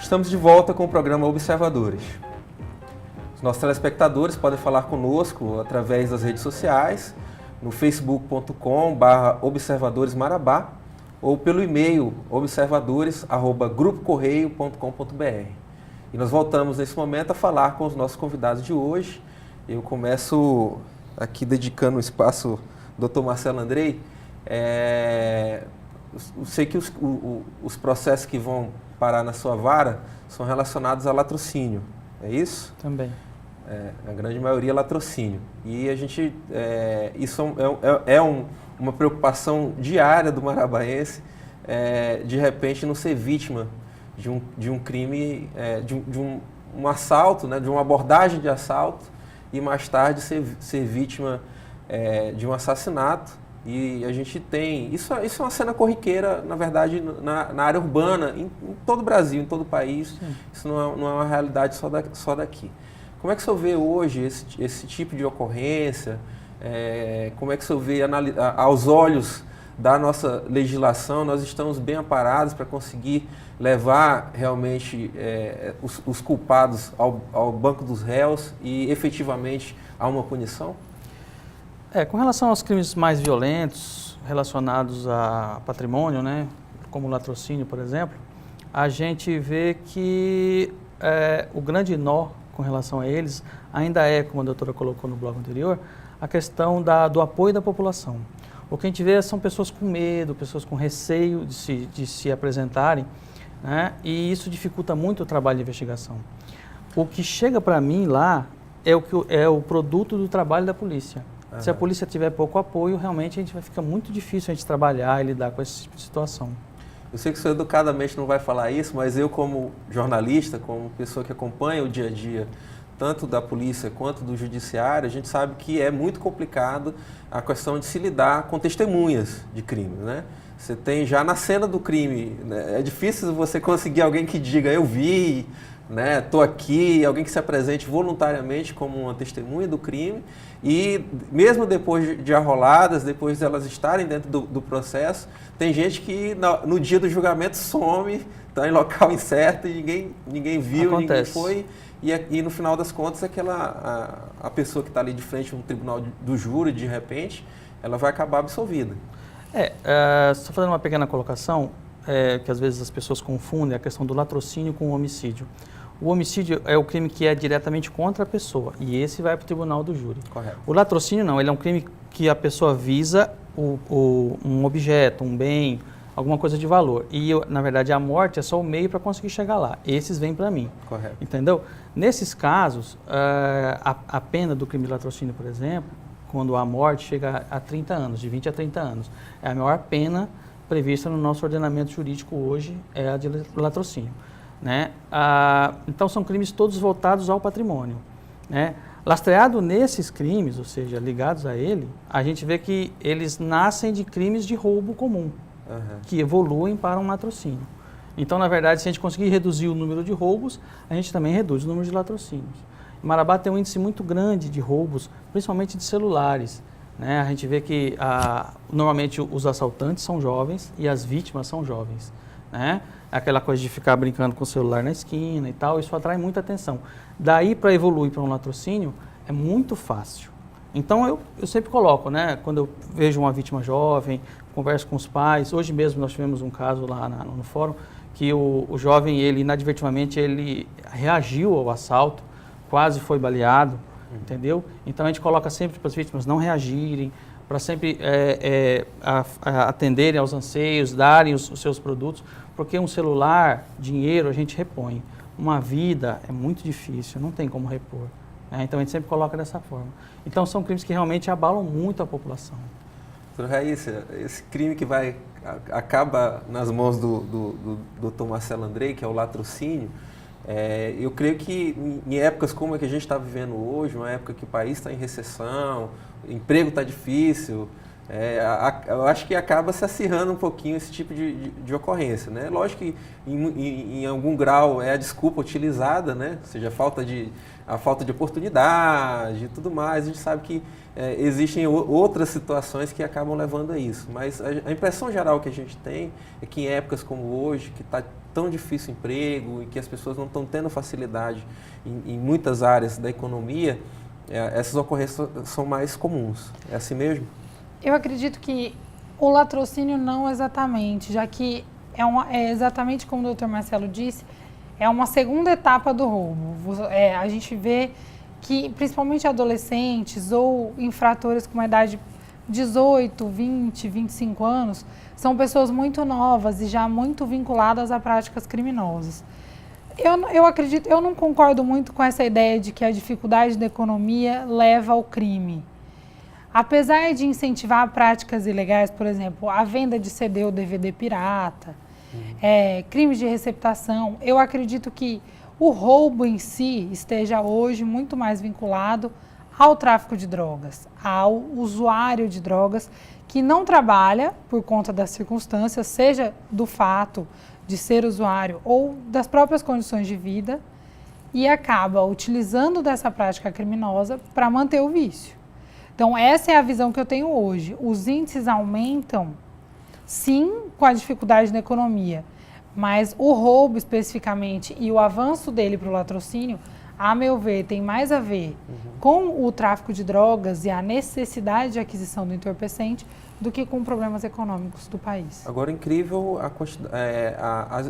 Estamos de volta com o programa Observadores. Os nossos telespectadores podem falar conosco através das redes sociais, no facebook.com/observadoresmarabá ou pelo e-mail observadores@grupocorreio.com.br. E nós voltamos nesse momento a falar com os nossos convidados de hoje. Eu começo aqui dedicando o espaço ao Dr. Marcelo Andrei. Eu sei que os processos que vão parar na sua vara são relacionados a latrocínio, é isso? Também. A grande maioria é latrocínio. E a gente, isso uma preocupação diária do marabaense, de repente não ser vítima de um crime, de um assalto, né, de uma abordagem de assalto, e mais tarde ser vítima de um assassinato. E a gente tem... Isso é uma cena corriqueira, na verdade, na área urbana, em todo o Brasil, em todo o país. Sim. Isso não é uma realidade só daqui. Como é que o senhor vê hoje esse tipo de ocorrência? Como é que o senhor vê, aos olhos da nossa legislação, nós estamos bem amparados para conseguir levar realmente os culpados ao banco dos réus e efetivamente a uma punição? Com relação aos crimes mais violentos relacionados a patrimônio, né, como o latrocínio, por exemplo, a gente vê que o grande nó com relação a eles ainda como a doutora colocou no bloco anterior, a questão do apoio da população. O que a gente vê são pessoas com medo, pessoas com receio de se apresentarem, né, e isso dificulta muito o trabalho de investigação. O que chega para mim lá é o produto do trabalho da polícia. Uhum. Se a polícia tiver pouco apoio, realmente vai ficar muito difícil a gente trabalhar e lidar com essa situação. Eu sei que o senhor educadamente não vai falar isso, mas eu como jornalista, como pessoa que acompanha o dia a dia, tanto da polícia quanto do judiciário, a gente sabe que é muito complicado a questão de se lidar com testemunhas de crime, né? Você tem já na cena do crime, né? É difícil você conseguir alguém que diga, eu vi, né, tô aqui, alguém que se apresente voluntariamente como uma testemunha do crime, e mesmo depois de arroladas, depois de elas estarem dentro do processo, tem gente que no dia do julgamento some, está em local incerto e ninguém viu, Acontece. Ninguém foi, e no final das contas a pessoa que está ali de frente no tribunal do júri, de repente, ela vai acabar absolvida. Só fazendo uma pequena colocação, que às vezes as pessoas confundem a questão do latrocínio com o homicídio. O homicídio é o crime que é diretamente contra a pessoa, e esse vai para o tribunal do júri. Correto. O latrocínio não, ele é um crime que a pessoa visa um objeto, um bem, alguma coisa de valor. E, na verdade, a morte é só o meio para conseguir chegar lá. Esses vêm para mim. Correto. Entendeu? Nesses casos, a pena do crime de latrocínio, por exemplo, quando a morte chega a 30 anos, de 20 a 30 anos, é a maior pena prevista no nosso ordenamento jurídico hoje, é a de latrocínio. Né? Então são crimes todos voltados ao patrimônio, né? Lastreado nesses crimes, ou seja, ligados a ele, a gente vê que eles nascem de crimes de roubo comum, que evoluem para um latrocínio. Então, na verdade, se a gente conseguir reduzir o número de roubos, a gente também reduz o número de latrocínios. Marabá tem um índice muito grande de roubos, principalmente de celulares, né? A gente vê que normalmente os assaltantes são jovens e as vítimas são jovens, né? Aquela coisa de ficar brincando com o celular na esquina e tal, isso atrai muita atenção. Daí para evoluir para um latrocínio é muito fácil. Então eu sempre coloco, né, quando eu vejo uma vítima jovem, converso com os pais. Hoje mesmo nós tivemos um caso lá no fórum que o jovem, ele inadvertidamente, ele reagiu ao assalto, quase foi baleado, entendeu? Então a gente coloca sempre para as vítimas não reagirem, para sempre atenderem aos anseios, darem os seus produtos, porque um celular, dinheiro, a gente repõe. Uma vida é muito difícil, não tem como repor. Né? Então a gente sempre coloca dessa forma. Então são crimes que realmente abalam muito a população. Doutora Raíssa, esse crime que acaba nas mãos do Dr. Marcelo Andrei, que é o latrocínio, eu creio que em épocas como a que a gente está vivendo hoje, uma época que o país está em recessão, o emprego está difícil, eu acho que acaba se acirrando um pouquinho esse tipo de ocorrência, né? Lógico que em algum grau é a desculpa utilizada, né? Ou seja, a falta de oportunidade e tudo mais. A gente sabe que existem outras situações que acabam levando a isso. Mas a impressão geral que a gente tem é que em épocas como hoje, que está tão difícil o emprego e que as pessoas não estão tendo facilidade em muitas áreas da economia, essas ocorrências são mais comuns. É assim mesmo? Eu acredito que o latrocínio não exatamente, já que é exatamente como o Dr. Marcelo disse, é uma segunda etapa do roubo. A gente vê que, principalmente adolescentes ou infratores com uma idade de 18, 20, 25 anos, são pessoas muito novas e já muito vinculadas a práticas criminosas. Eu não concordo muito com essa ideia de que a dificuldade da economia leva ao crime. Apesar de incentivar práticas ilegais, por exemplo, a venda de CD ou DVD pirata, crimes de receptação, eu acredito que o roubo em si esteja hoje muito mais vinculado ao tráfico de drogas, ao usuário de drogas que não trabalha por conta das circunstâncias, seja do fato de ser usuário ou das próprias condições de vida, e acaba utilizando dessa prática criminosa para manter o vício. Então, essa é a visão que eu tenho hoje. Os índices aumentam, sim, com a dificuldade na economia, mas o roubo especificamente e o avanço dele para o latrocínio, a meu ver, tem mais a ver com o tráfico de drogas e a necessidade de aquisição do entorpecente do que com problemas econômicos do país. Agora, incrível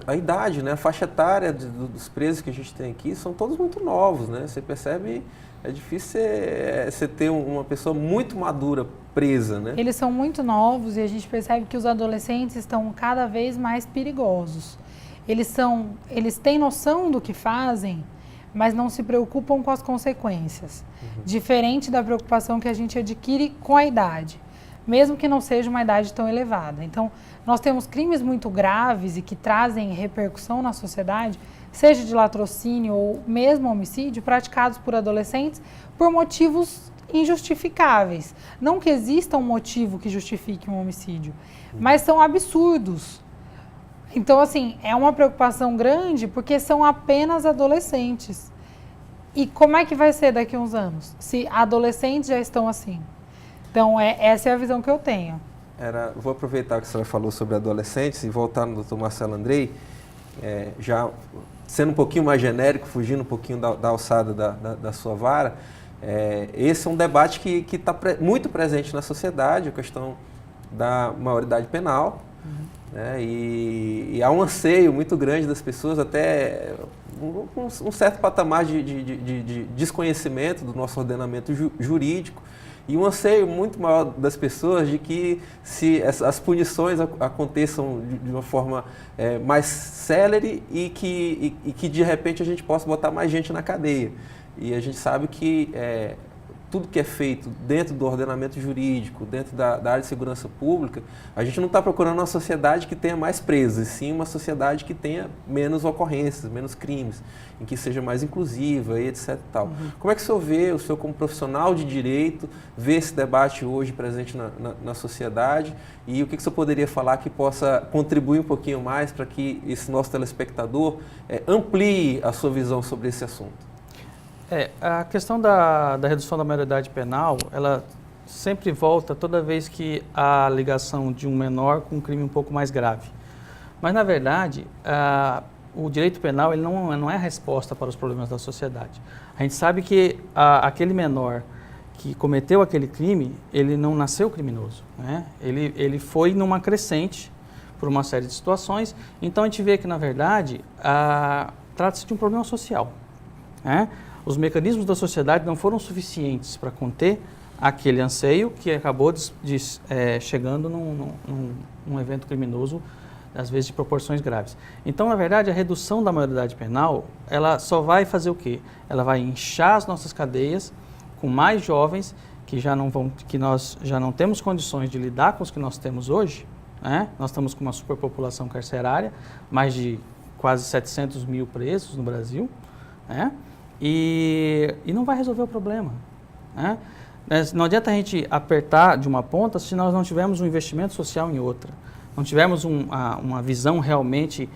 a idade, né? A faixa etária dos presos que a gente tem aqui são todos muito novos, né? Você percebe, é difícil você ter uma pessoa muito madura presa, né? Eles são muito novos e a gente percebe que os adolescentes estão cada vez mais perigosos. Eles têm noção do que fazem, mas não se preocupam com as consequências. Diferente da preocupação que a gente adquire com a idade, mesmo que não seja uma idade tão elevada. Então, nós temos crimes muito graves e que trazem repercussão na sociedade, seja de latrocínio ou mesmo homicídio, praticados por adolescentes por motivos injustificáveis. Não que exista um motivo que justifique um homicídio, mas são absurdos. Então, assim, é uma preocupação grande porque são apenas adolescentes. E como é que vai ser daqui a uns anos, se adolescentes já estão assim? Então, essa é a visão que eu tenho. Vou aproveitar que você falou sobre adolescentes e voltar no Dr. Marcelo Andrei, já sendo um pouquinho mais genérico, fugindo um pouquinho da alçada da sua vara. Esse é um debate que está muito presente na sociedade, a questão da maioridade penal. Né, e há um anseio muito grande das pessoas, até um certo patamar de desconhecimento do nosso ordenamento jurídico, e um anseio muito maior das pessoas de que as punições aconteçam de uma forma mais célere e que de repente a gente possa botar mais gente na cadeia. E a gente sabe que tudo que é feito dentro do ordenamento jurídico, dentro da área de segurança pública, a gente não está procurando uma sociedade que tenha mais presos, e sim uma sociedade que tenha menos ocorrências, menos crimes, em que seja mais inclusiva e etc. E tal. Como é que o senhor vê, o senhor como profissional de direito, vê esse debate hoje presente na sociedade, e o que o senhor poderia falar que possa contribuir um pouquinho mais para que esse nosso telespectador amplie a sua visão sobre esse assunto? A questão da redução da maioridade penal, ela sempre volta toda vez que há ligação de um menor com um crime um pouco mais grave. Mas, na verdade, o direito penal ele não é a resposta para os problemas da sociedade. A gente sabe que aquele menor que cometeu aquele crime, ele não nasceu criminoso, né? Ele foi numa crescente por uma série de situações. Então, a gente vê que, na verdade, trata-se de um problema social, né? Os mecanismos da sociedade não foram suficientes para conter aquele anseio que acabou chegando num evento criminoso, às vezes de proporções graves. Então, na verdade, a redução da maioridade penal, ela só vai fazer o quê? Ela vai inchar as nossas cadeias com mais jovens que nós já não temos condições de lidar com os que nós temos hoje, né? Nós estamos com uma superpopulação carcerária, mais de quase 700 mil presos no Brasil, né? E não vai resolver o problema, né? né? Não adianta a gente apertar de uma ponta se nós não tivermos um investimento social em outra, não tivermos uma visão realmente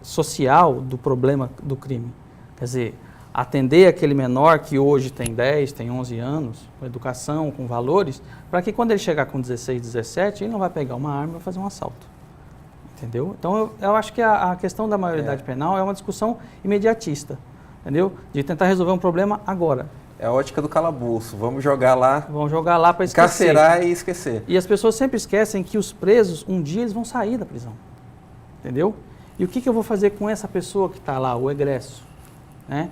social do problema do crime. Quer dizer, atender aquele menor que hoje tem 10, tem 11 anos, com educação, com valores, para que quando ele chegar com 16, 17, ele não vai pegar uma arma e vai fazer um assalto. Entendeu? Então, eu acho que a questão da maioridade penal é uma discussão imediatista, entendeu? De tentar resolver um problema agora. É a ótica do calabouço. Vamos jogar lá para esquecer. Carcerar e esquecer. E as pessoas sempre esquecem que os presos, um dia eles vão sair da prisão. Entendeu? E o que eu vou fazer com essa pessoa que está lá, o egresso? Né?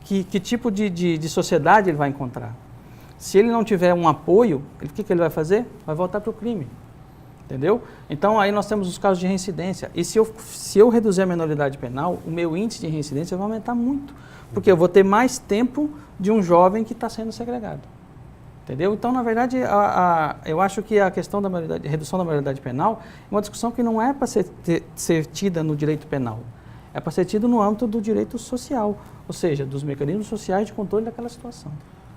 Que tipo de sociedade ele vai encontrar? Se ele não tiver um apoio, o que ele vai fazer? Vai voltar para o crime. Entendeu? Então, aí nós temos os casos de reincidência. E se eu reduzir a menoridade penal, o meu índice de reincidência vai aumentar muito. Porque eu vou ter mais tempo de um jovem que está sendo segregado. Entendeu? Então, na verdade, eu acho que a questão da redução da maioridade penal é uma discussão que não é para ser tida no direito penal. É para ser tida no âmbito do direito social, ou seja, dos mecanismos sociais de controle daquela situação.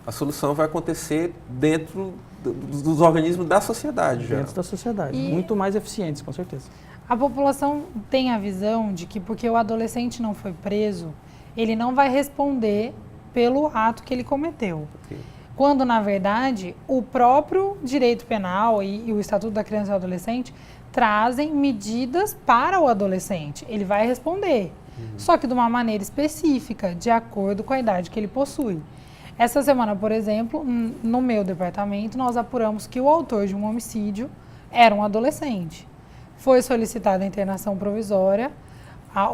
A solução vai acontecer dentro dos organismos da sociedade já. Dentro da sociedade, muito mais eficientes, com certeza. A população tem a visão de que porque o adolescente não foi preso, ele não vai responder pelo ato que ele cometeu. Okay. Quando, na verdade, o próprio direito penal e o Estatuto da Criança e do Adolescente trazem medidas para o adolescente. Ele vai responder, só que de uma maneira específica, de acordo com a idade que ele possui. Essa semana, por exemplo, no meu departamento, nós apuramos que o autor de um homicídio era um adolescente. Foi solicitada a internação provisória,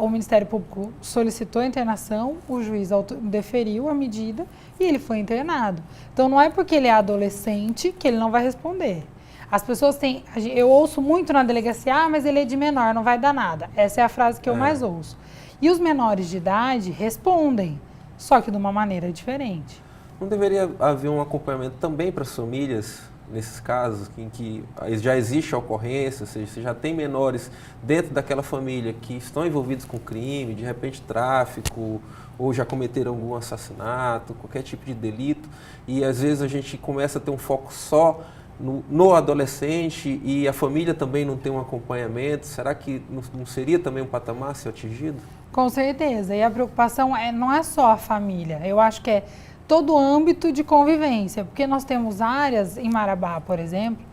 o Ministério Público solicitou a internação, o juiz deferiu a medida e ele foi internado. Então, não é porque ele é adolescente que ele não vai responder. As pessoas têm... Eu ouço muito na delegacia, mas ele é de menor, não vai dar nada. Essa é a frase que eu mais ouço. E os menores de idade respondem, só que de uma maneira diferente. Não deveria haver um acompanhamento também para as famílias, nesses casos, em que já existe a ocorrência, ou seja, você já tem menores dentro daquela família que estão envolvidos com crime, de repente tráfico, ou já cometeram algum assassinato, qualquer tipo de delito, e às vezes a gente começa a ter um foco só no adolescente e a família também não tem um acompanhamento. Será que não seria também um patamar a ser atingido? Com certeza, e a preocupação não é só a família, eu acho que é todo o âmbito de convivência, porque nós temos áreas em Marabá, por exemplo,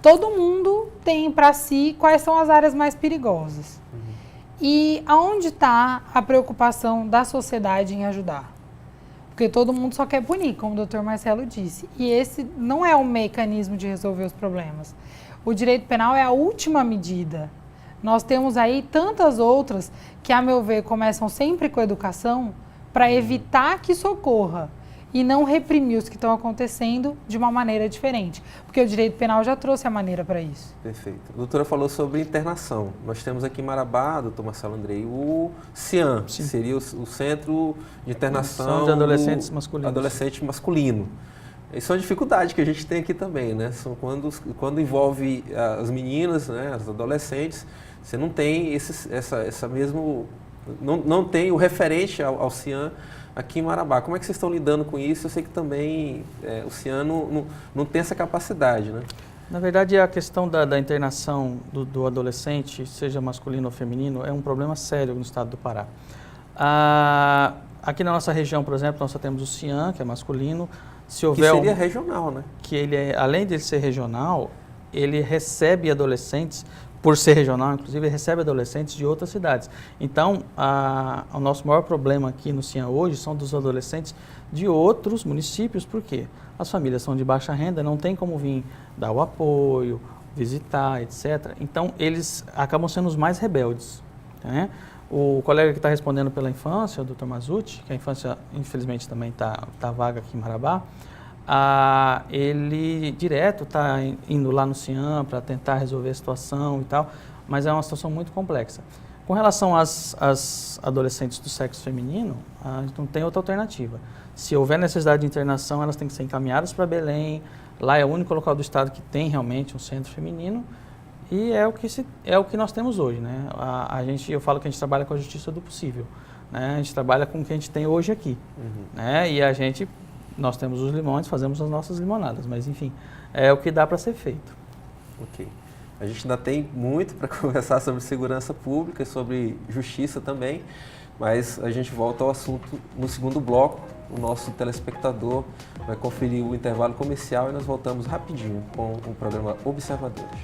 todo mundo tem para si quais são as áreas mais perigosas. E aonde está a preocupação da sociedade em ajudar? Porque todo mundo só quer punir, como o Dr. Marcelo disse, e esse não é o mecanismo de resolver os problemas. O direito penal é a última medida. Nós temos aí tantas outras que, a meu ver, começam sempre com a educação, para evitar que isso ocorra e não reprimir os que estão acontecendo de uma maneira diferente. Porque o direito penal já trouxe a maneira para isso. Perfeito. A doutora falou sobre internação. Nós temos aqui em Marabá, doutor Marcelo Andrei, o CIAM, que seria o Centro de Internação de Adolescentes Masculinos. Adolescente masculino. Isso é uma dificuldade que a gente tem aqui também, né? São quando envolve as meninas, né, as adolescentes, você não tem essa mesmo... Não tem o referente ao CIAM aqui em Marabá. Como é que vocês estão lidando com isso? Eu sei que também o CIAM não tem essa capacidade, né? Na verdade, a questão da internação do adolescente, seja masculino ou feminino, é um problema sério no estado do Pará. Aqui na nossa região, por exemplo, nós só temos o CIAM, que é masculino. Se houver que seria regional, né? Que ele, além de ser regional, ele recebe adolescentes, por ser regional, inclusive, ele recebe adolescentes de outras cidades. Então, o nosso maior problema aqui no CIAM hoje são dos adolescentes de outros municípios, por quê? As famílias são de baixa renda, não tem como vir dar o apoio, visitar, etc. Então, eles acabam sendo os mais rebeldes, né? O colega que está respondendo pela infância, o Dr. Mazzucchi, que a infância, infelizmente, também está vaga aqui em Marabá, ele direto está indo lá no CIAM para tentar resolver a situação e tal, mas é uma situação muito complexa. Com relação às adolescentes do sexo feminino, a gente não tem outra alternativa. Se houver necessidade de internação, elas têm que ser encaminhadas para Belém. Lá é o único local do estado que tem realmente um centro feminino e é o que nós temos hoje, né? Eu falo que a gente trabalha com a justiça do possível, né? A gente trabalha com o que a gente tem hoje aqui, né? E a gente Nós temos os limões, fazemos as nossas limonadas, mas enfim, é o que dá para ser feito. Ok. A gente ainda tem muito para conversar sobre segurança pública e sobre justiça também, mas a gente volta ao assunto no segundo bloco. O nosso telespectador vai conferir o intervalo comercial e nós voltamos rapidinho com o programa Observadores.